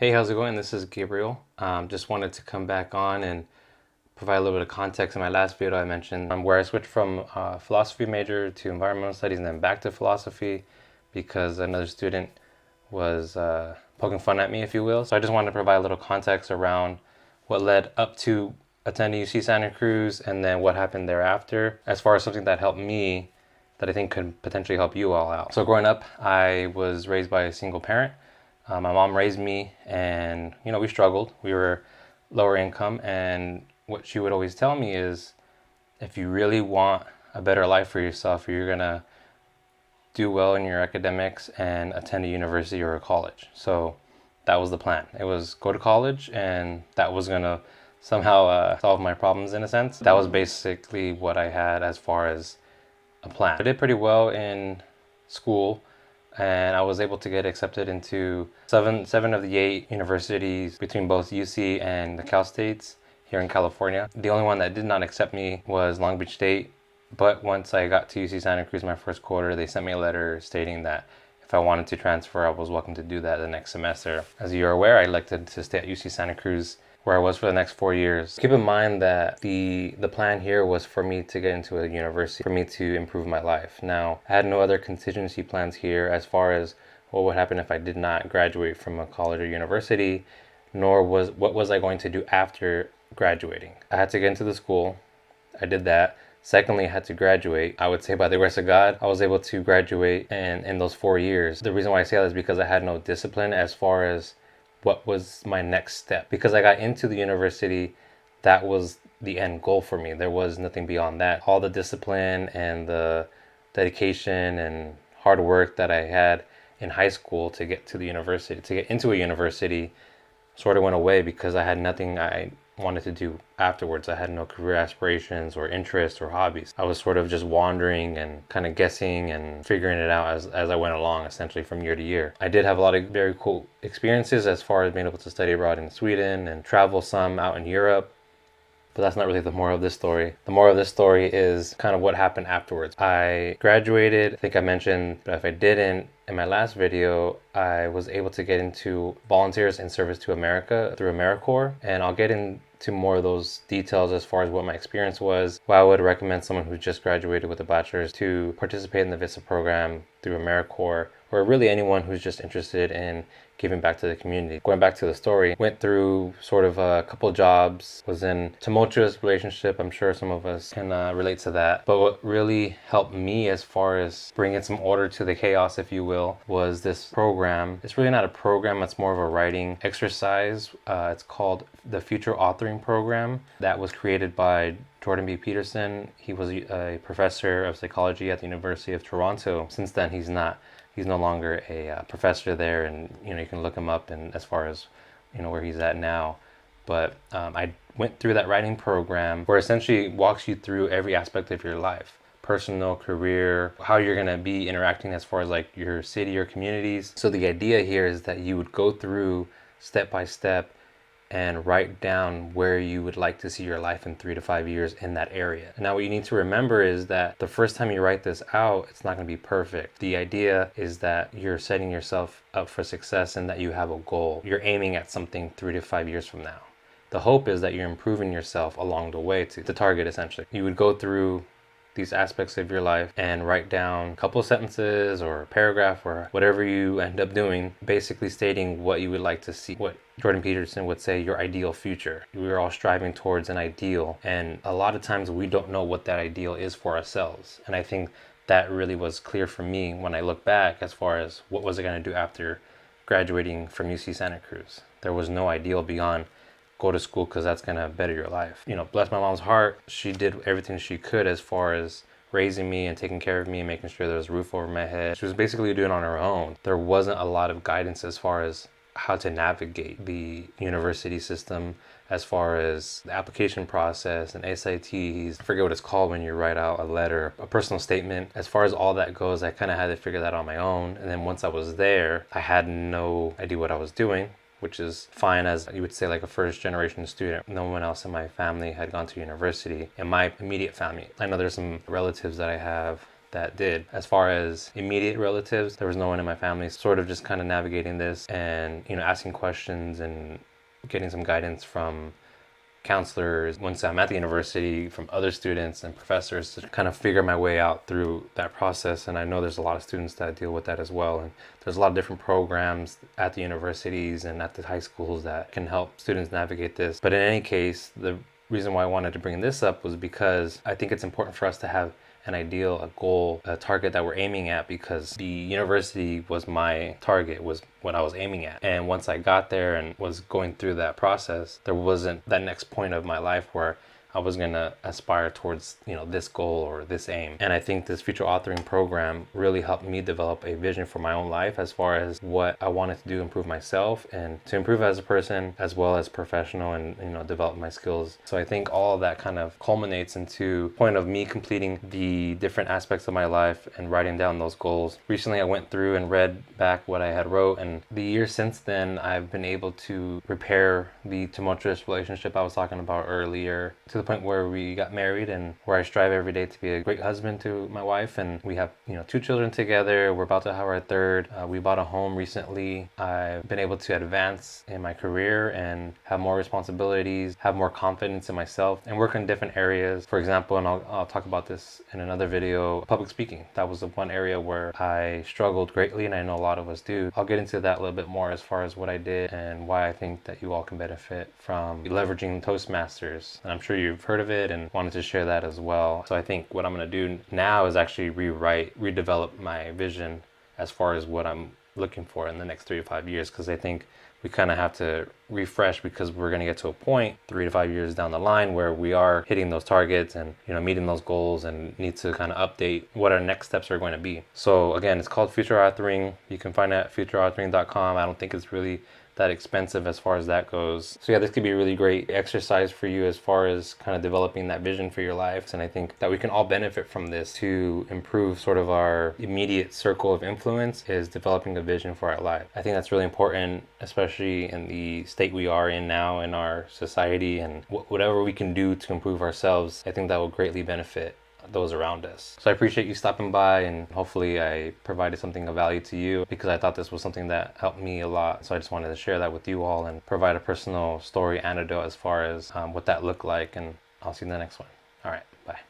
Hey, how's it going? This is Gabriel. Just wanted to come back on and provide a little bit of context. In my last video, I mentioned where I switched from philosophy major to environmental studies and then back to philosophy because another student was poking fun at me, if you will. So I just wanted to provide a little context around what led up to attending UC Santa Cruz and then what happened thereafter, as far as something that helped me that I think could potentially help you all out. So growing up, I was raised by a single parent. My mom raised me, and we struggled. We were lower income, and what she would always tell me is, if you really want a better life for yourself, you're gonna do well in your academics and attend a university or a college. So that was the plan. It was go to college, and that was gonna somehow solve my problems in a sense. That was basically what I had as far as a plan. I did pretty well in school, and I was able to get accepted into seven of the 8 universities between both UC and the Cal States here in California. The only one that did not accept me was Long Beach State, but once I got to UC Santa Cruz my first quarter, they sent me a letter stating that if I wanted to transfer, I was welcome to do that the next semester. As you're aware, I elected to stay at UC Santa Cruz, where I was for the next 4 years. Keep in mind that the plan here was for me to get into a university, for me to improve my life. Now, I had no other contingency plans here as far as what would happen if I did not graduate from a college or university, nor what was I going to do after graduating. I had to get into the school. I did that. Secondly, I had to graduate. I would say by the grace of God, I was able to graduate in those 4 years. The reason why I say that is because I had no discipline as far as what was my next step. Because I got into the university, that was the end goal for me. There was nothing beyond that. All the discipline and the dedication and hard work that I had in high school to get to the university, to get into a university, sort of went away because I had nothing I wanted to do afterwards. I had no career aspirations or interests or hobbies. I was sort of just wandering and kind of guessing and figuring it out as I went along, essentially from year to year. I did have a lot of very cool experiences as far as being able to study abroad in Sweden and travel some out in Europe. But that's not really the moral of this story. The moral of this story is kind of what happened afterwards. I graduated, I think I mentioned, but if I didn't, in my last video, I was able to get into volunteers in service to America through AmeriCorps, and I'll get into more of those details as far as what my experience was. Why I would recommend someone who just graduated with a bachelor's to participate in the VISA program through AmeriCorps, or really anyone who's just interested in giving back to the community. Going back to the story, went through sort of a couple jobs, was in a tumultuous relationship. I'm sure some of us can relate to that. But what really helped me as far as bringing some order to the chaos, if you will, was this program. It's really not a program, it's more of a writing exercise. It's called the Future Authoring Program. That was created by Jordan B. Peterson. He was a professor of psychology at the University of Toronto. Since then, he's no longer a professor there, and you can look him up and as far as where he's at now. But I went through that writing program where essentially walks you through every aspect of your life, personal, career, how you're going to be interacting as far as like your city or communities. So the idea here is that you would go through step by step and write down where you would like to see your life in 3 to 5 years in that area. Now, what you need to remember is that the first time you write this out, it's not going to be perfect. The idea is that you're setting yourself up for success and that you have a goal. You're aiming at something 3 to 5 years from now. The hope is that you're improving yourself along the way to the target, essentially. You would go through these aspects of your life and write down a couple sentences or a paragraph or whatever you end up doing, basically stating what you would like to see, what Jordan Peterson would say your ideal future. We're all striving towards an ideal, and a lot of times we don't know what that ideal is for ourselves. And I think that really was clear for me when I look back as far as what was I going to do after graduating from UC Santa Cruz. There was no ideal beyond go to school because that's going to better your life. Bless my mom's heart. She did everything she could as far as raising me and taking care of me and making sure there was a roof over my head. She was basically doing it on her own. There wasn't a lot of guidance as far as how to navigate the university system, as far as the application process and SATs. I forget what it's called when you write out a letter, a personal statement. As far as all that goes, I kind of had to figure that out on my own. And then once I was there, I had no idea what I was doing, which is fine as you would say like a first generation student. No one else in my family had gone to university, in my immediate family. I know there's some relatives that I have that did. As far as immediate relatives, there was no one in my family, sort of just kind of navigating this and, you know, asking questions and getting some guidance from counselors once I'm at the university, from other students and professors, to kind of figure my way out through that process. And I know there's a lot of students that deal with that as well. And there's a lot of different programs at the universities and at the high schools that can help students navigate this. But in any case, the reason why I wanted to bring this up was because I think it's important for us to have an ideal, a goal, a target that we're aiming at, because the university was my target, was what I was aiming at. And once I got there and was going through that process, there wasn't that next point of my life where I was going to aspire towards, you know, this goal or this aim. And I think this future authoring program really helped me develop a vision for my own life as far as what I wanted to do to improve myself and to improve as a person as well as professional, and, you know, develop my skills. So I think all of that kind of culminates into the point of me completing the different aspects of my life and writing down those goals. Recently I went through and read back what I had wrote, and the years since then I've been able to repair the tumultuous relationship I was talking about earlier, to the point where we got married and where I strive every day to be a great husband to my wife, and we have, you know, 2 children together. We're about to have our 3rd. We bought a home recently. I've been able to advance in my career and have more responsibilities, have more confidence in myself, and work in different areas. For example, and I'll talk about this in another video, public speaking. That was the one area where I struggled greatly, and I know a lot of us do. I'll get into that a little bit more as far as what I did and why I think that you all can benefit from leveraging Toastmasters. And I'm sure you've heard of it and wanted to share that as well. So I think what I'm going to do now is actually redevelop my vision as far as what I'm looking for in the next 3 to 5 years, because I think we kind of have to refresh, because we're going to get to a point 3 to 5 years down the line where we are hitting those targets and, you know, meeting those goals, and need to kind of update what our next steps are going to be. So again, it's called Future Authoring. You can find it at futureauthoring.com. I don't think it's really that expensive as far as that goes. So yeah, this could be a really great exercise for you as far as kind of developing that vision for your life. And I think that we can all benefit from this to improve sort of our immediate circle of influence, is developing a vision for our life. I think that's really important, especially in the state we are in now in our society, and whatever we can do to improve ourselves, I think that will greatly benefit those around us. So I appreciate you stopping by, and hopefully I provided something of value to you, because I thought this was something that helped me a lot. So I just wanted to share that with you all and provide a personal story anecdote as far as what that looked like, and I'll see you in the next one. All right, bye.